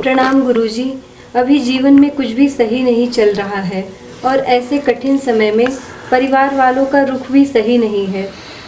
प्रणाम गुरुजी। अभी जीवन में कुछ भी सही नहीं चल रहा है और ऐसे कठिन समय में परिवार वालों का रुख भी सही नहीं है,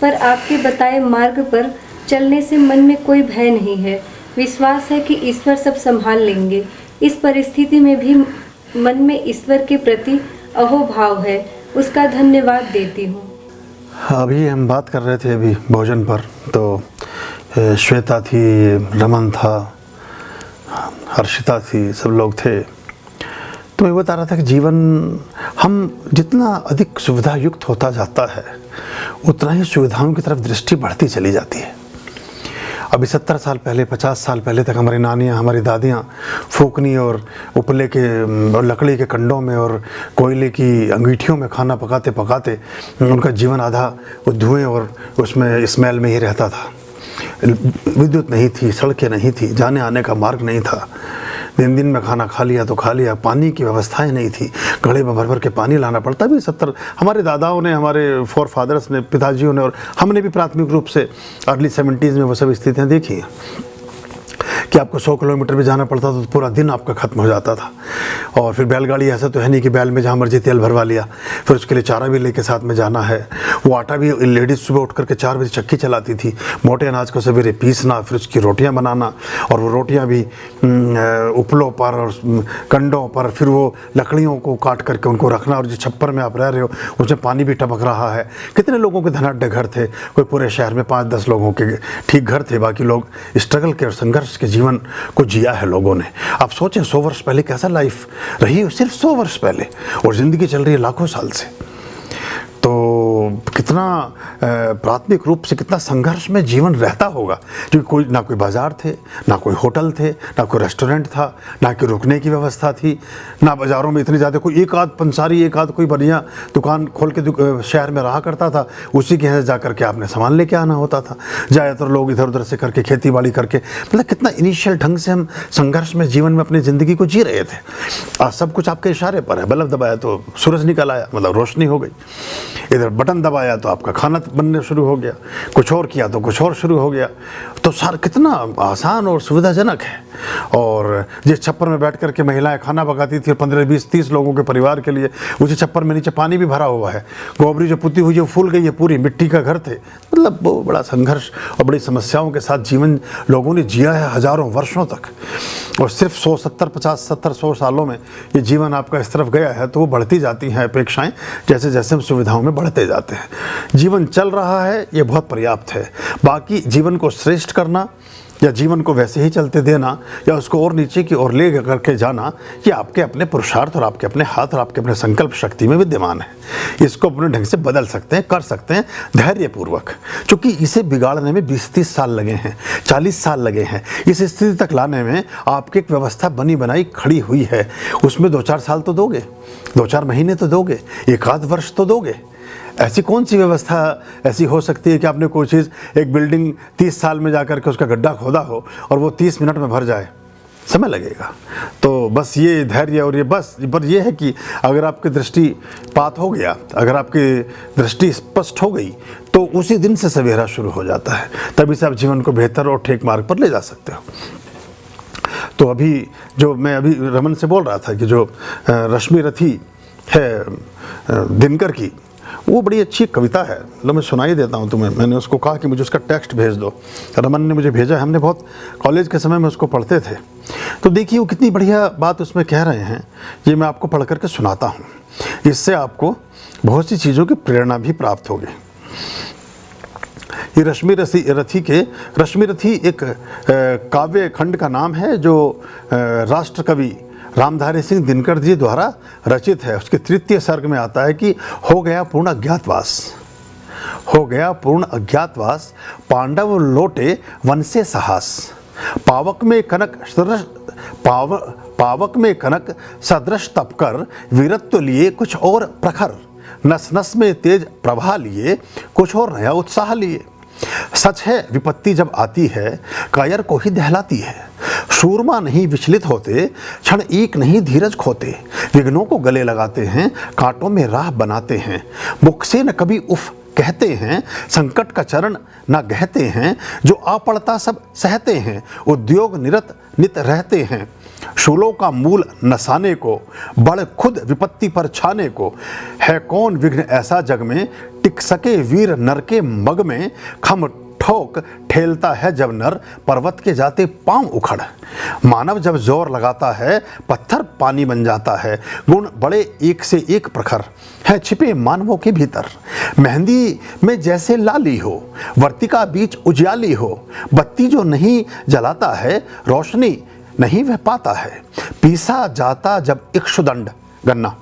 पर आपके बताए मार्ग पर चलने से मन में कोई भय नहीं है। विश्वास है कि ईश्वर सब संभाल लेंगे। इस परिस्थिति में भी मन में ईश्वर के प्रति अहोभाव है, उसका धन्यवाद देती हूँ। अभी हम बात कर रहे थे अभी भोजन पर, तो श्वेता थी, रमन था, हर्षिता थी, सब लोग थे। तो मैं बता रहा था कि जीवन हम जितना अधिक सुविधा युक्त होता जाता है उतना ही सुविधाओं की तरफ दृष्टि बढ़ती चली जाती है। अभी 70 साल पहले, 50 साल पहले तक हमारी नानियाँ, हमारी दादियाँ फूकनी और उपले के और लकड़ी के कंडों में और कोयले की अंगीठियों में खाना पकाते पकाते उनका जीवन आधा वो धुएँ और उसमें स्मेल में ही रहता था। विद्युत नहीं थी, सड़कें नहीं थी, जाने आने का मार्ग नहीं था। दिन दिन में खाना खा लिया तो खा लिया, पानी की व्यवस्थाएं नहीं थी, घड़े में भर भर के पानी लाना पड़ता। भी 70 हमारे दादाओं ने, हमारे फोर फादर्स ने, पिताजियों ने और हमने भी प्राथमिक रूप से अर्ली 70s में वो सब स्थितियाँ देखी हैं कि आपको 100 किलोमीटर भी जाना पड़ता था तो पूरा दिन आपका ख़त्म हो जाता था। और फिर बैलगाड़ी ऐसा तो है नहीं कि बैल में जहाँ मर्जी तेल भरवा लिया, फिर उसके लिए चारा भी लेके साथ में जाना है। वो आटा भी लेडीज़ सुबह उठ करके 4 बजे चक्की चलाती थी, मोटे अनाज को सवेरे पीसना, फिर उसकी रोटियाँ बनाना, और वो रोटियाँ भी उपलों पर और कंडों पर, फिर वो लकड़ियों को काट करके उनको रखना। और जिस छप्पर में आप रह रहे हो उसमें पानी भी टपक रहा है। कितने लोगों के धनाढ्य घर थे, कोई पूरे शहर में 5-10 लोगों के ठीक घर थे, बाकी लोग स्ट्रगल के और संघर्ष के जीवन को जिया है लोगों ने। आप सोचें 100 वर्ष पहले कैसा लाइफ रही है, सिर्फ 100 वर्ष पहले, और ज़िंदगी चल रही है लाखों साल से। तो कितना प्राथमिक रूप से कितना संघर्ष में जीवन रहता होगा, क्योंकि कोई ना कोई बाज़ार थे, ना कोई होटल थे, ना कोई रेस्टोरेंट था, ना कोई रुकने की व्यवस्था थी, ना बाज़ारों में इतनी ज़्यादा कोई एक आध पंसारी, एक आध कोई बढ़िया दुकान खोल के शहर में रहा करता था, उसी के यहाँ जा करके आपने सामान लेके आना होता था। ज़्यादातर लोग इधर उधर से करके खेती बाड़ी करके, मतलब कितना इनिशियल ढंग से हम संघर्ष में जीवन में अपनी ज़िंदगी को जी रहे थे। आज सब कुछ आपके इशारे पर है। बल्ब दबाया तो सूरज निकल आया, मतलब रोशनी हो गई। इधर बटन दबाया तो आपका खाना बनने शुरू हो गया, कुछ और किया तो कुछ और शुरू हो गया। तो सारा कितना आसान और सुविधाजनक है। और जिस छप्पर में बैठ करके महिलाएं खाना पकाती थी 15, 20, 30 लोगों के परिवार के लिए, उसी छप्पर में नीचे पानी भी भरा हुआ है, गोबरी जो पुती हुई है फूल गई है पूरी, मिट्टी का घर थे। मतलब वो बड़ा संघर्ष और बड़ी समस्याओं के साथ जीवन लोगों ने जिया है हज़ारों वर्षों तक। और सिर्फ 100 सालों में ये जीवन आपका इस तरफ गया है, तो वो बढ़ती जाती हैं अपेक्षाएं जैसे जैसे हम सुविधाओं में बढ़ते जाते हैं। जीवन चल रहा है, ये बहुत पर्याप्त है। बाकी जीवन को श्रेष्ठ करना या जीवन को वैसे ही चलते देना या उसको और नीचे की ओर ले करके जाना, ये आपके अपने पुरुषार्थ और आपके अपने हाथ और आपके अपने संकल्प शक्ति में विद्यमान है। इसको अपने ढंग से बदल सकते हैं, कर सकते हैं धैर्यपूर्वक। क्योंकि इसे बिगाड़ने में 20-30 साल लगे हैं, 40 साल लगे हैं। इस स्थिति तक लाने में आपकी एक व्यवस्था बनी बनाई खड़ी हुई है, उसमें 2-4 साल तो दोगे, 2-4 महीने तो दोगे, 1 आध वर्ष तो दोगे। ऐसी कौन सी व्यवस्था ऐसी हो सकती है कि आपने कोई चीज़, एक बिल्डिंग 30 साल में जाकर के उसका गड्ढा खोदा हो और वो 30 मिनट में भर जाए? समय लगेगा। तो बस ये धैर्य और ये बस पर ये है कि अगर आपकी दृष्टिपात हो गया, अगर आपकी दृष्टि स्पष्ट हो गई, तो उसी दिन से सवेरा शुरू हो जाता है। तभी से आप जीवन को बेहतर और ठीक मार्ग पर ले जा सकते हो। तो अभी जो मैं अभी रमन से बोल रहा था कि जो रश्मि रथी है दिनकर की, वो बड़ी अच्छी कविता है। मतलब मैं सुनाई देता हूँ तुम्हें। मैंने उसको कहा कि मुझे उसका टेक्स्ट भेज दो, रमन ने मुझे भेजा। हमने बहुत कॉलेज के समय में उसको पढ़ते थे। तो देखिए वो कितनी बढ़िया बात उसमें कह रहे हैं, ये मैं आपको पढ़ करके सुनाता हूँ। इससे आपको बहुत सी चीज़ों की प्रेरणा भी प्राप्त होगी। ये रश्मि रथी एक काव्य खंड का नाम है जो राष्ट्र कवि रामधारी सिंह दिनकर जी द्वारा रचित है। उसके 3य सर्ग में आता है कि हो गया पूर्ण अज्ञातवास, पांडव लौटे वन से साहस, पावक में कनक सदृश तपकर, वीरत्व लिए कुछ और प्रखर, नस नस में तेज प्रभा लिए कुछ और नया उत्साह लिए। सच है विपत्ति जब आती है कायर को ही दहलाती है, शूरमा नहीं विचलित होते, क्षण एक नहीं धीरज खोते, विघ्नों को गले लगाते हैं, कांटों में राह बनाते हैं, मुख से न कभी उफ कहते हैं, संकट का चरण न गहते हैं, जो आ पड़ता सब सहते हैं, उद्योग निरत नित रहते हैं, शूलों का मूल नसाने को, बड़ खुद विपत्ति पर छाने को, है कौन विघ्न ऐसा जग में, टिक सके वीर नर के मग में, खम ठोक ठेलता है जब नर, पर्वत के जाते पांव उखड़, मानव जब जोर लगाता है, पत्थर पानी बन जाता है, गुण बड़े एक से एक प्रखर है छिपे मानवों के भीतर, मेहंदी में जैसे लाली हो, वर्तिका बीच उजियाली हो, बत्ती जो नहीं जलाता है, रोशनी नहीं वह पाता है, पीसा जाता जब इक्षुदंड गन्ना,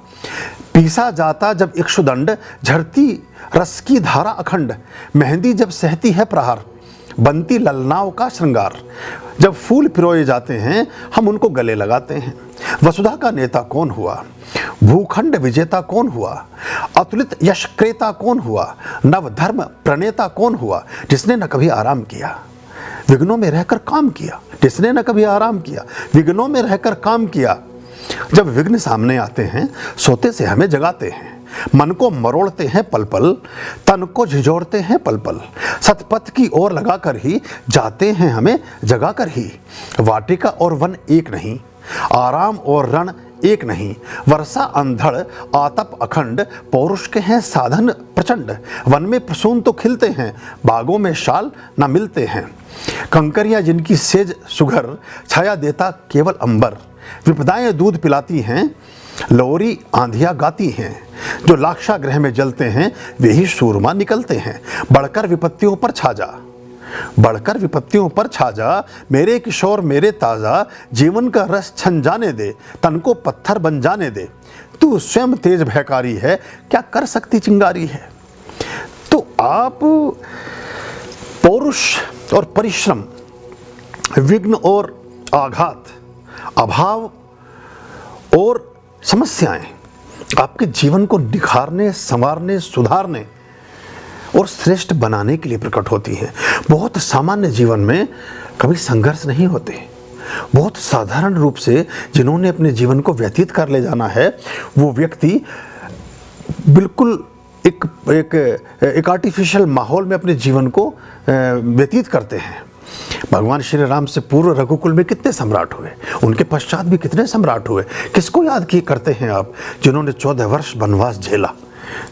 पीसा जाता जब इक्षुदंड, झरती रस की धारा अखंड, मेहंदी जब सहती है प्रहार, बनती ललनाओं का श्रृंगार, जब फूल पिरोए जाते हैं हम उनको गले लगाते हैं, वसुधा का नेता कौन हुआ, भूखंड विजेता कौन हुआ, अतुलित यश क्रेता कौन हुआ, नव धर्म प्रणेता कौन हुआ, जिसने न कभी आराम किया, विघ्नों में रहकर काम किया, जिसने न कभी आराम किया, विघ्नों में रहकर काम किया, जब विघ्न सामने आते हैं सोते से हमें जगाते हैं, मन को मरोड़ते हैं पल पल, तन को झिझोड़ते हैं पल पल, सतपथ की ओर लगाकर ही जाते हैं हमें जगाकर ही, वाटिका और वन एक नहीं, आराम और रण एक नहीं, वर्षा अंधड़ आतप अखंड, पौरुष के हैं साधन प्रचंड, वन में प्रसून तो खिलते हैं, बागों में शाल न मिलते हैं, कंकरियां जिनकी सेज सुघर, छाया देता केवल अंबर, विपदाएं दूध पिलाती हैं, लोरी आंधियां गाती हैं, जो लाक्षागृह में जलते हैं वे ही सूरमा निकलते हैं, बढ़कर विपत्तियों पर छा जा, बढ़कर विपत्तियों पर छा जा, मेरे किशोर मेरे ताजा, जीवन का रस छन जाने दे, तन को पत्थर बन जाने दे, तू स्वयं तेज भयकारी है, क्या कर सकती चिंगारी है। तो आप पौरुष और परिश्रम, विघ्न और आघात, अभाव और समस्याएं आपके जीवन को निखारने, संवारने, सुधारने और श्रेष्ठ बनाने के लिए प्रकट होती हैं। बहुत सामान्य जीवन में कभी संघर्ष नहीं होते, बहुत साधारण रूप से जिन्होंने अपने जीवन को व्यतीत कर ले जाना है वो व्यक्ति बिल्कुल एक आर्टिफिशियल माहौल में अपने जीवन को व्यतीत करते हैं। भगवान श्री राम से पूर्व रघुकुल में कितने सम्राट हुए, उनके पश्चात भी कितने सम्राट हुए। किसको याद किए करते हैं आप, जिन्होंने 14 वर्ष वनवास झेला,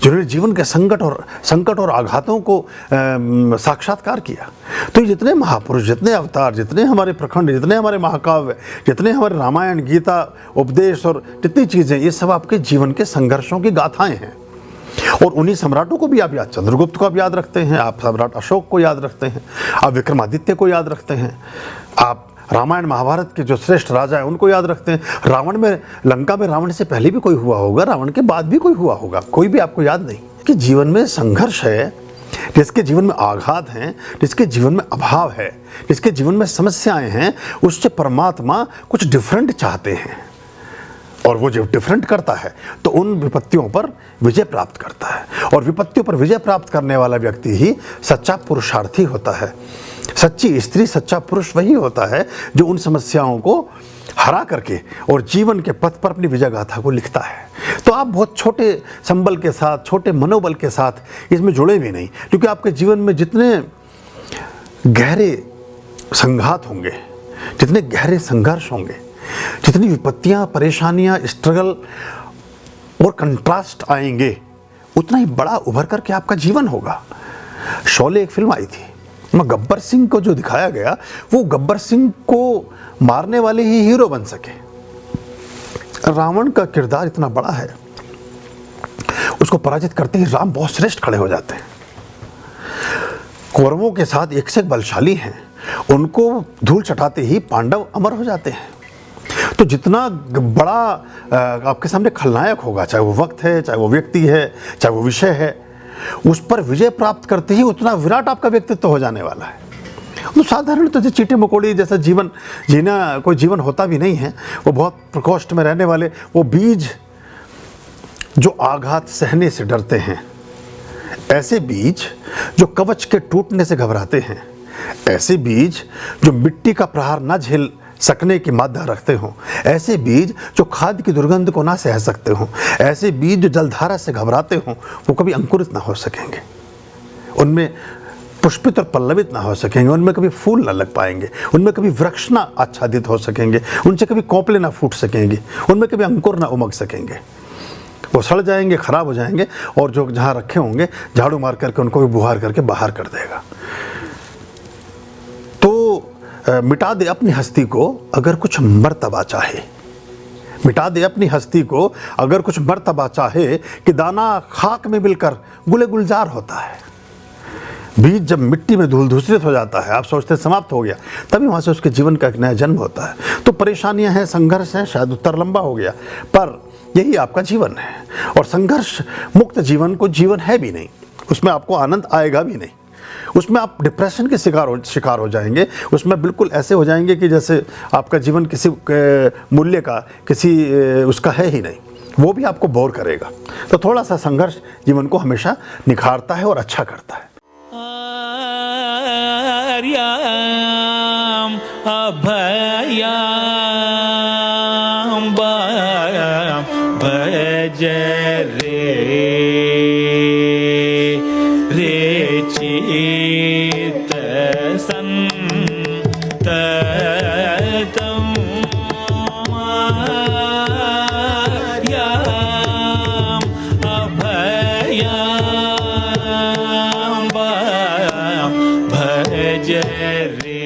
जिन्होंने जीवन के संकट और आघातों को साक्षात्कार किया। तो ये जितने महापुरुष, जितने अवतार, जितने हमारे प्रखंड, जितने हमारे महाकाव्य, जितने हमारे रामायण, गीता, उपदेश और जितनी चीज़ें, ये सब आपके जीवन के संघर्षों की गाथाएं हैं। और उन्हीं सम्राटों को भी आप याद, चंद्रगुप्त को आप याद रखते हैं, आप सम्राट अशोक को याद रखते हैं, आप विक्रमादित्य को याद रखते हैं, आप रामायण महाभारत के जो श्रेष्ठ राजा हैं उनको याद रखते हैं। रावण में, लंका में रावण से पहले भी कोई हुआ होगा, रावण के बाद भी कोई हुआ होगा, कोई भी आपको याद नहीं। कि जीवन में संघर्ष है, जिसके जीवन में आघात हैं, जिसके जीवन में अभाव है, जिसके जीवन में समस्याएं हैं, उससे परमात्मा कुछ डिफरेंट चाहते हैं। और वो जब डिफरेंट करता है तो उन विपत्तियों पर विजय प्राप्त करता है। और विपत्तियों पर विजय प्राप्त करने वाला व्यक्ति ही सच्चा पुरुषार्थी होता है। सच्ची स्त्री, सच्चा पुरुष वही होता है जो उन समस्याओं को हरा करके और जीवन के पथ पर अपनी विजय गाथा को लिखता है। तो आप बहुत छोटे संबल के साथ, छोटे मनोबल के साथ इसमें जुड़े भी नहीं, क्योंकि आपके जीवन में जितने गहरे संघात होंगे, जितने गहरे संघर्ष होंगे, जितनी विपत्तियां, परेशानियां, स्ट्रगल और कंट्रास्ट आएंगे, उतना ही बड़ा उभर करके आपका जीवन होगा। शोले एक फिल्म आई थी, गब्बर सिंह को जो दिखाया गया, वो गब्बर सिंह को मारने वाले ही हीरो बन सके। रावण का किरदार इतना बड़ा है, उसको पराजित करते ही राम बहुत श्रेष्ठ खड़े हो जाते हैं। कौरवों के साथ एक से एक बलशाली हैं, उनको धूल चटाते ही पांडव अमर हो जाते हैं। तो जितना बड़ा आपके सामने खलनायक होगा, चाहे वो वक्त है, चाहे वो व्यक्ति है, चाहे वो विषय है, उस पर विजय प्राप्त करते ही उतना विराट आपका व्यक्तित्व हो जाने वाला है। तो साधारण तो चींटी मकोड़ी जैसा जीवन जीना कोई जीवन होता भी नहीं है। वो बहुत प्रकोष्ठ में रहने वाले वो बीज जो आघात सहने से डरते हैं, ऐसे बीज जो कवच के टूटने से घबराते हैं, ऐसे बीज जो मिट्टी का प्रहार न झेल सकने की मादा रखते हों, ऐसे बीज जो खाद की दुर्गंध को ना सह सकते हों, ऐसे बीज जो जलधारा से घबराते हों, वो कभी अंकुरित ना हो सकेंगे। उनमें पुष्पित और पल्लवित ना हो सकेंगे, उनमें कभी फूल ना लग पाएंगे, उनमें कभी वृक्ष ना आच्छादित हो सकेंगे, उनसे कभी कोपले ना फूट सकेंगी, उनमें कभी अंकुर ना उमग सकेंगे। वो सड़ जाएंगे, खराब हो जाएंगे, और जो जहाँ रखे होंगे झाड़ू मार करके उनको भी बुहार करके बाहर कर देगा। तो मिटा दे अपनी हस्ती को अगर कुछ मर्तबा चाहे, मिटा दे अपनी हस्ती को अगर कुछ मर्तबा चाहे, कि दाना खाक में मिलकर गुले गुलजार होता है। बीज जब मिट्टी में धूल धूसरित हो जाता है, आप सोचते समाप्त हो गया, तभी वहाँ से उसके जीवन का एक नया जन्म होता है। तो परेशानियाँ हैं, संघर्ष हैं, शायद उत्तर लंबा हो गया, पर यही आपका जीवन है। और संघर्ष मुक्त जीवन को जीवन है भी नहीं, उसमें आपको आनंद आएगा भी नहीं, उसमें आप डिप्रेशन के शिकार हो जाएंगे, उसमें बिल्कुल ऐसे हो जाएंगे कि जैसे आपका जीवन किसी मूल्य का, किसी उसका है ही नहीं, वो भी आपको बोर करेगा। तो थोड़ा सा संघर्ष जीवन को हमेशा निखारता है और अच्छा करता है। भज रे चित संततम अभयाम भज रे